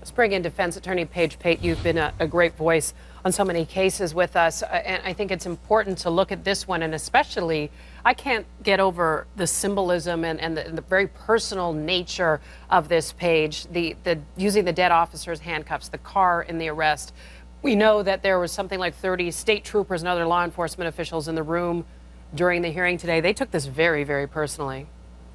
Let's bring in defense attorney Paige. Pate, you've been a great voice on so many cases with us, and I think it's important to look at this one, and especially, I can't get over the symbolism and the very personal nature of this page, the using the dead officer's handcuffs, the car in the arrest. We know that there was something like 30 state troopers and other law enforcement officials in the room during the hearing today. They took this very, very personally.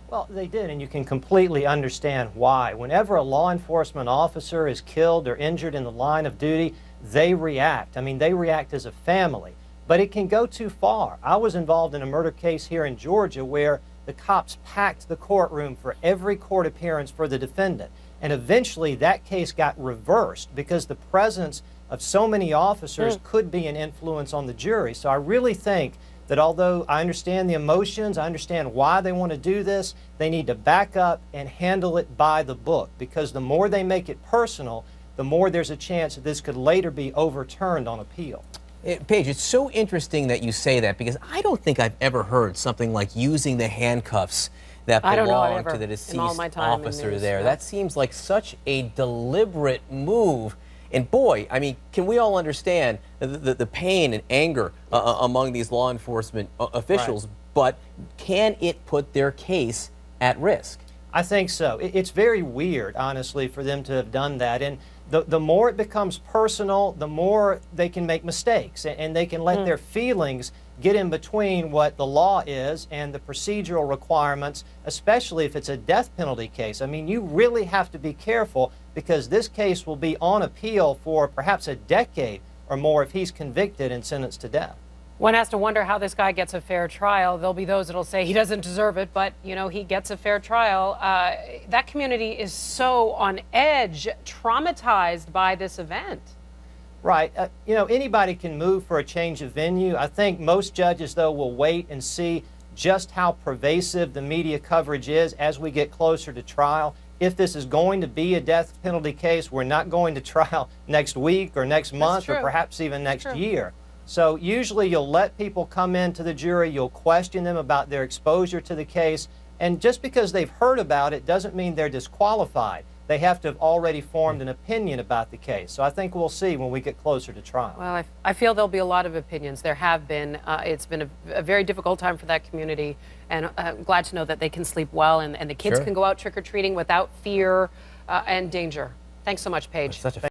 Well, they did, and you can completely understand why. Whenever a law enforcement officer is killed or injured in the line of duty, they react. I mean, they react as a family. But it can go too far. I was involved in a murder case here in Georgia where the cops packed the courtroom for every court appearance for the defendant. And eventually that case got reversed because the presence of so many officers could be an influence on the jury. So I really think that although I understand the emotions, I understand why they want to do this, they need to back up and handle it by the book, because the more they make it personal, the more there's a chance that this could later be overturned on appeal. Paige, it's so interesting that you say that, because I don't think I've ever heard something like using the handcuffs that belong to the deceased officer there. Yeah. That seems like such a deliberate move. And boy, I mean, can we all understand the pain and anger among these law enforcement officials, but can it put their case at risk? I think so. It's very weird, honestly, for them to have done that. And the more it becomes personal, the more they can make mistakes, and they can let their feelings get in between what the law is and the procedural requirements, especially if it's a death penalty case. I mean, you really have to be careful, because this case will be on appeal for perhaps a decade or more if he's convicted and sentenced to death. One has to wonder how this guy gets a fair trial. There'll be those that'll say he doesn't deserve it, but, you know, he gets a fair trial. That community is so on edge, traumatized by this event. Right. You know, anybody can move for a change of venue. I think most judges, though, will wait and see just how pervasive the media coverage is as we get closer to trial. If this is going to be a death penalty case, we're not going to trial next week or next month or perhaps even next year. So usually you'll let people come into the jury, you'll question them about their exposure to the case, and just because they've heard about it doesn't mean they're disqualified. They have to have already formed an opinion about the case. So I think we'll see when we get closer to trial. Well, I feel there'll be a lot of opinions. There have been. It's been a very difficult time for that community, and I'm glad to know that they can sleep well, and the kids can go out trick-or-treating without fear and danger. Thanks so much, Paige.